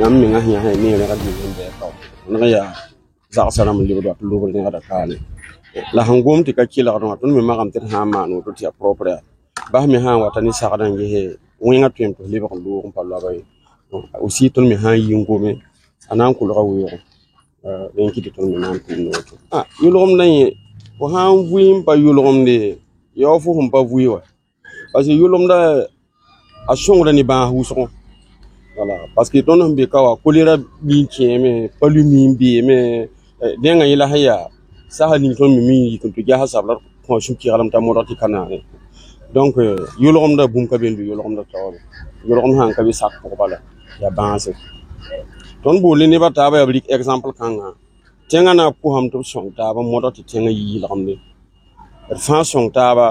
ngam mi ngah nya ni ne ka di de to na ya za salam li do lu ko ne ka kale la hangum ti ka kila no ton mi magam tin ha ma no to ti propre ba mi ha wata ni sa kan ge he winga tem to li ba ko lu ko palla bay aussi ton mi ha yingome anan ko lo wi den ki ton mi nan ko no to yulom nan ko ha vuim pa yulom de yo fu hum pa vuiwa parce que yulom da a songra ni ba hu so voilà parce que ton bi ka wa kolera bi tieme palumi bi me denga ila haya sa ha ni ton mi ko to ja ha sabla ko shum ki galam ta modati kana donc yulom da bum ka bendu yulom da taw yulom han ka bi sak ko bala ya banse ton bo le ne ba ta ba ya blik exemple kanga tenga na ko ham to song ta ba modati tenga yi lam ne fa song ta ba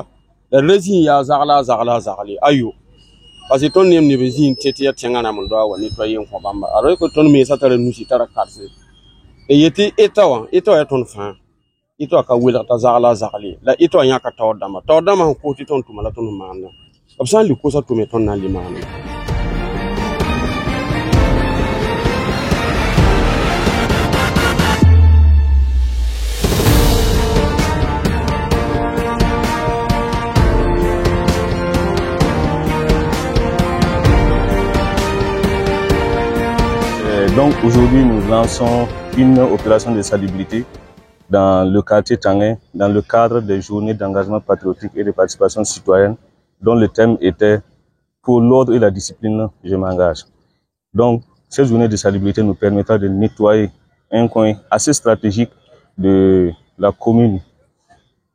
la rezi ya zagli ayo parce que ton nem ne bezin tete ya tenga na mun do wa ni to yin ko bamba aro ko ton me sa tare nusi tara karse e yeti etawa ya ton fa ito aka wela ta zagli la ito nya ka tawdama ko ti ton tumala ton manna absan li ko sa to me ton na li manna. Donc aujourd'hui, nous lançons une opération de salubrité dans le quartier Tanguin, dans le cadre des journées d'engagement patriotique et de participation citoyenne, dont le thème était « Pour l'ordre et la discipline, je m'engage ». Donc, cette journée de salubrité nous permettra de nettoyer un coin assez stratégique de la commune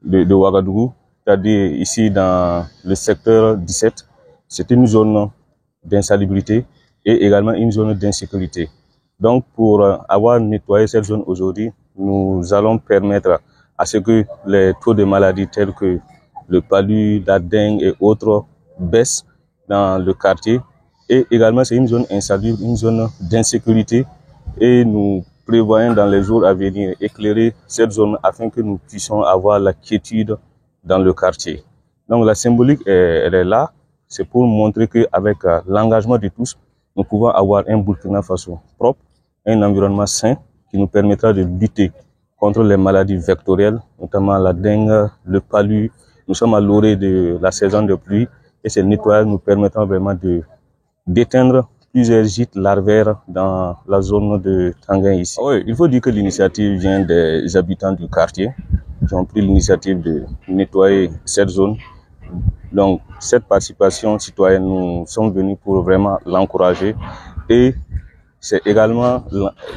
de Ouagadougou, c'est-à-dire ici dans le secteur 17. C'est une zone d'insalubrité et également une zone d'insécurité. Donc, pour avoir nettoyé cette zone aujourd'hui, nous allons permettre à ce que les taux de maladies tels que le palu, la dengue et autres baissent dans le quartier. Et également, c'est une zone insalubre, une zone d'insécurité. Et nous prévoyons dans les jours à venir éclairer cette zone afin que nous puissions avoir la quiétude dans le quartier. Donc, la symbolique, elle est là. C'est pour montrer qu'avec l'engagement de tous, nous pouvons avoir un Burkina Faso propre, un environnement sain qui nous permettra de lutter contre les maladies vectorielles, notamment la dengue, le palu. Nous sommes à l'orée de la saison de pluie et ces nettoyages nous permettront vraiment d'éteindre plusieurs gîtes larvaires dans la zone de Tanguin ici. Oui, il faut dire que l'initiative vient des habitants du quartier qui ont pris l'initiative de nettoyer cette zone. Donc, cette participation citoyenne, nous sommes venus pour vraiment l'encourager et c'est également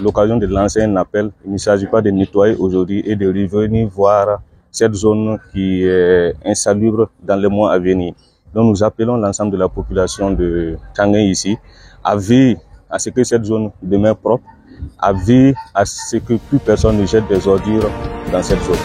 l'occasion de lancer un appel. Il ne s'agit pas de nettoyer aujourd'hui et de revenir voir cette zone qui est insalubre dans les mois à venir. Donc, nous appelons l'ensemble de la population de Tanguin ici à veiller à ce que cette zone demeure propre, à veiller à ce que plus personne ne jette des ordures dans cette zone.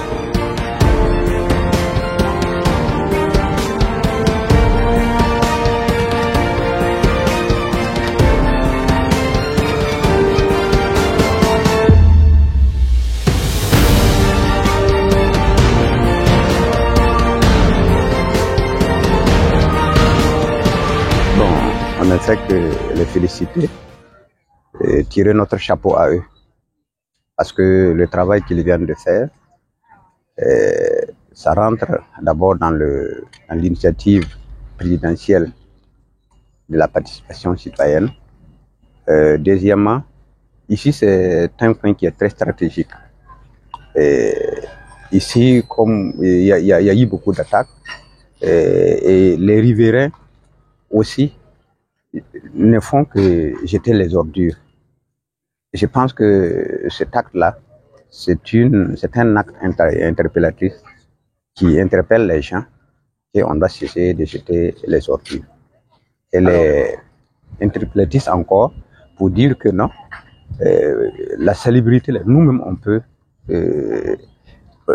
On ne fait que les féliciter et tirer notre chapeau à eux. Parce que le travail qu'ils viennent de faire, ça rentre d'abord dans l'initiative présidentielle de la participation citoyenne. Deuxièmement, ici c'est un point qui est très stratégique. Ici, comme il y a eu beaucoup d'attaques, et les riverains aussi ne font que jeter les ordures. Je pense que cet acte-là, c'est un acte interpellatif qui interpelle les gens et on doit cesser de jeter les ordures. Elle est interpellatrice encore pour dire que non, la salubrité, nous-mêmes on peut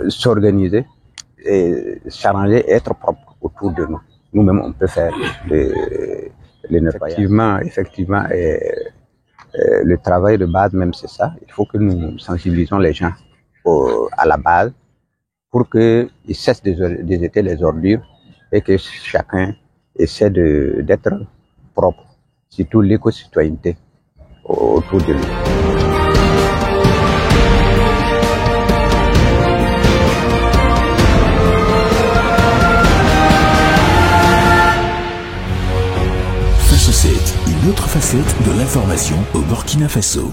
s'organiser et s'arranger et être propre autour de nous. Nous-mêmes on peut faire le nettoyage. Effectivement, le travail de base même c'est ça. Il faut que nous sensibilisons les gens à la base pour qu'ils cessent de jeter les ordures et que chacun essaie d'être propre, surtout l'éco-citoyenneté. autour de lui. Face 7, une autre facette de l'information au Burkina Faso.